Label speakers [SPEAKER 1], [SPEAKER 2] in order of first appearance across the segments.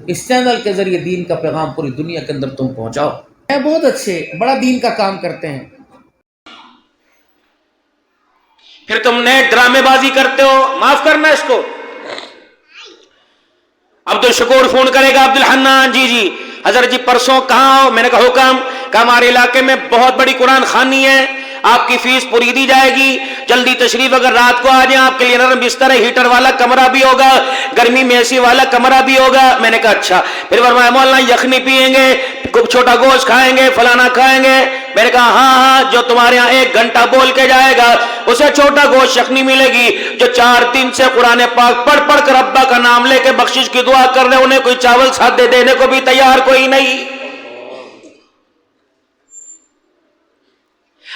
[SPEAKER 1] اس channel کے ذریعے دین کا پیغام پوری دنیا کے اندر تم پہنچاؤ. بہت اچھے، بڑا دین کا کام کرتے ہیں.
[SPEAKER 2] پھر تم نے ڈرامے بازی کرتے ہو، معاف کرنا اس کو. عبد الشکور فون کرے گا، عبد الحنان جی حضرت جی پرسوں کہاں ہو؟ میں نے کہا حکم، کہ ہمارے علاقے میں بہت بڑی قرآن خوانی ہے، آپ کی فیس پوری دی جائے گی، جلدی تشریف، اگر رات کو آ جائیں آپ کے لیے نرم بستر ہے، ہیٹر والا کمرہ بھی ہوگا، گرمی میں اے سی والا کمرہ بھی ہوگا. میں نے کہا اچھا. پھر فرمایا مولانا یخنی پیئیں گے، چھوٹا گوشت کھائیں گے، فلانا کھائیں گے. میں نے کہا ہاں جو تمہارے ہاں 1 گھنٹہ بول کے جائے گا اسے چھوٹا گوشت یخنی ملے گی. جو 4 دن سے قرآن پاک پڑھ پڑھ کر ابا کا نام لے کے بخشش کی دعا کر رہے، انہیں کوئی چاول سادے دینے کو بھی تیار کوئی نہیں.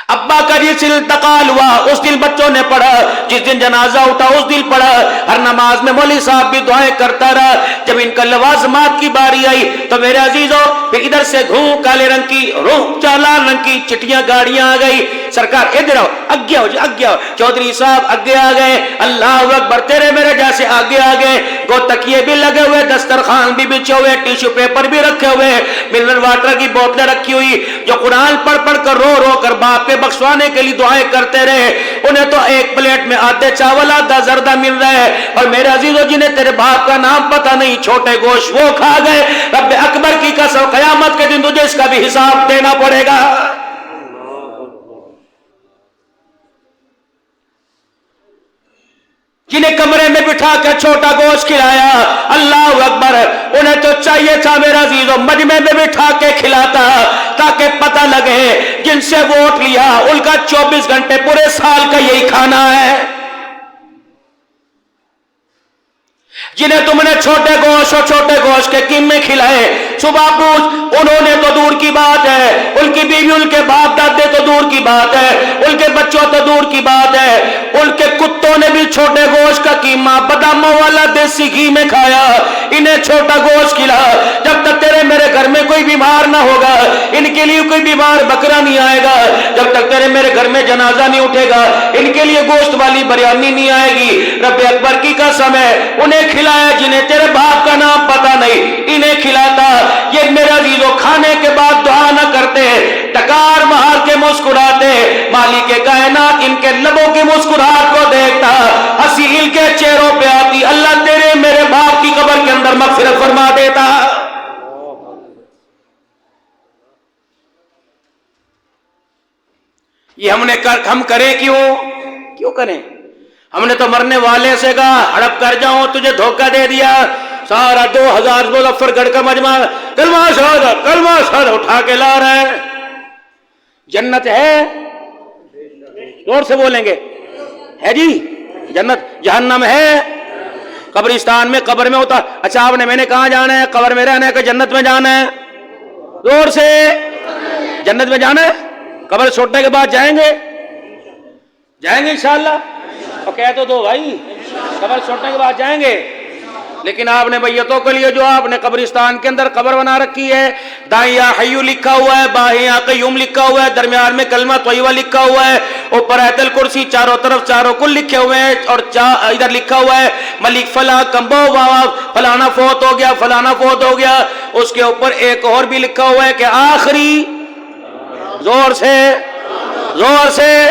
[SPEAKER 2] ابا کا جس دن انتقال ہوا اس دن بچوں نے پڑھا، جس دن جنازہ اٹھا اس دن پڑھا. ہر نماز میں مولوی صاحب بھی دعائیں کرتا رہا. جب ان کا لوازمات کی باری آئی تو میرے عزیزوں پھر ادھر سے گھوں کالے رنگ کی، روح لال رنگ کی چٹیاں گاڑیاں آ گئی. سرکار ادھر آؤ، اگے آؤ جی، اگے آؤ. چودھری صاحب اگے آ گئے، اللہ اکبر، تیرے میرے جیسے آگے آ گئے. گو تکیے بھی لگے ہوئے، دسترخوان بھی بچھے ہوئے، ٹیشو پیپر بھی رکھے ہوئے، منرل واٹر کی بوتلیں رکھی ہوئی. جو قرآن پڑھ پڑھ کر رو رو کر باپ پہ بخشوانے کے لیے دعائیں کرتے رہے، انہیں تو ایک پلیٹ میں آدھے چاول آدھا زردہ مل رہا ہے. اور میرے عزیزوں جنہیں تیرے باپ کا نام پتہ نہیں، چھوٹے گوشت وہ کھا گئے. رب اکبر کی قسم قیامت کے دن تجھے اس کا بھی حساب دینا پڑے گا. جنہیں کمرے میں بٹھا کر چھوٹا گوشت کھلایا، اللہ اکبر، انہیں تو چاہیے تھا میرا عزیزو مجمع میں بٹھا کے کھلاتا تاکہ پتہ لگے جن سے ووٹ لیا ان کا 24 گھنٹے پورے سال کا یہی کھانا ہے. جنہیں تم نے چھوٹے گوشت اور چھوٹے گوشت کے قیمے کھلائے، صبح پوچھ، انہوں نے تو دور کی بات ہے، ان کی بیوی ان کے باپ دادے تو دور کی بات ہے، ان کے بچوں تو دور کی بات ہے، ان کے کتوں نے بھی چھوٹے گوشت کا قیمہ باداموں والا دیسی گھی میں کھایا. انہیں چھوٹا گوشت کھلا. جب تک تیرے میرے گھر میں کوئی بیمار نہ ہوگا ان کے لیے کوئی بیمار بکرا نہیں آئے گا. جب تک تیرے میرے گھر میں جنازہ نہیں اٹھے گا ان کے لیے گوشت والی بریانی نہیں آئے گی. رب اکبر کی قسم ہے انہیں کھلایا جنہیں تیرے باپ کا نام پتہ نہیں، انہیں کھلاتا. یہ میرے عزیزو کھانے کے بعد دعا نہ کرتے، ٹکار مار کے مسکراتے. مالک کائنات ان کے لبوں کی مسکراہٹ کو دیکھتا، ہنسی ان کے چہروں پہ آتی. اللہ تیرے میرے باپ کی قبر کے اندر مغفرت فرما دیتا. یہ ہم کریں کیوں کریں؟ ہم نے تو مرنے والے سے کہا ہڑپ کر جاؤں، تجھے دھوکہ دے دیا. سارا 2000 مظفر گڑھ کا مجمع کلمہ شہادت اٹھا کے لا رہا ہے. جنت ہے؟ زور سے بولیں گے، ہے جی جنت؟ جہنم ہے؟ قبرستان میں قبر میں ہوتا. اچھا آپ نے میں نے کہاں جانا ہے؟ قبر میں رہنا ہے کہ جنت میں جانا ہے؟ زور سے، جنت میں جانا ہے. قبر چھوڑنے کے بعد جائیں گے انشاءاللہ. اور کہہ تو دو بھائی، قبر چھوڑنے کے بعد جائیں گے. لیکن آپ نے میتوں کے لیے جو آپ نے قبرستان کے اندر قبر بنا رکھی ہے، دائیں یا حیو لکھا ہوا ہے، بائیں یا قیوم لکھا ہوا ہے، درمیان میں کلمہ طیبہ لکھا ہوا ہے، اوپر آیت الکرسی، چاروں طرف چاروں کل لکھے ہوئے ہیں. اور ادھر لکھا ہوا ہے ملک فلاں کمبو فلانا فوت ہو گیا، فلانا فوت ہو گیا. اس کے اوپر ایک اور بھی لکھا ہوا ہے کہ آخری، زور سے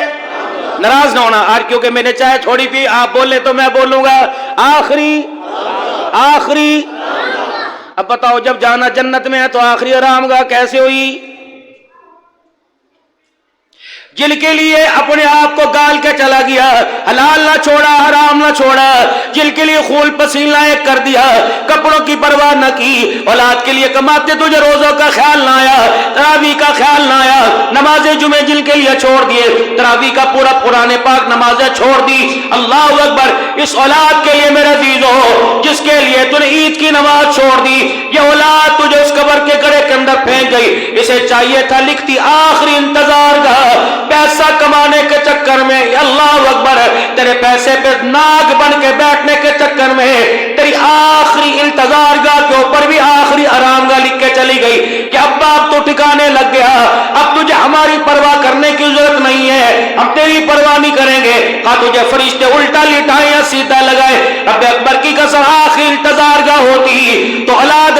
[SPEAKER 2] ناراض نہ ہونا آج، کیونکہ میں نے چائے تھوڑی پی، آپ بولے تو میں بولوں گا. آخری. اب بتاؤ جب جانا جنت میں ہے تو آخری آرام گاہ کیسے ہوئی؟ جن کے لیے اپنے آپ کو گال کے چلا گیا، حلال نہ چھوڑا حرام نہ چھوڑا، جن کے لیے خون پسینہ ایک کر دیا، کپڑوں کی پرواہ نہ کی، اولاد کے لیے کماتے تجھے روزوں کا خیال نہ آیا، تراویح کا خیال نہ آیا، نماز جمعے جن کے لیے چھوڑ دیے، تراویح کا پورا قرآن پاک نمازیں چھوڑ دی. اللہ اکبر. اس اولاد کے لیے میرے عزیزو جس کے لیے تو نے عید کی نماز چھوڑ دی، یہ اولاد تجھے اس قبر کے گڑھے کے اندر پھینک گئی. اسے چاہیے تھا لکھتی آخری انتظار کا، پیسہ کمانے کے چکر میں، اللہ اکبر، تیرے پیسے پہ ناگ بن کے بیٹھنے کے چکر میں تیری آخری انتظار گاہ کے اوپر بھی آخری آرام گاہ لکھ کے چلی گئی کہ اب تو ٹھکانے لگ گیا، اب تجھے ہماری پرواہ کرنے کی ضرورت نہیں ہے، ہم تیری پرواہ نہیں کریں گے. ہاں تجھے فرشتے الٹا لٹائیں یا سیدھا لگائے، رب اکبر کی قسم آخری انتظار گاہ ہوتی تو اولاد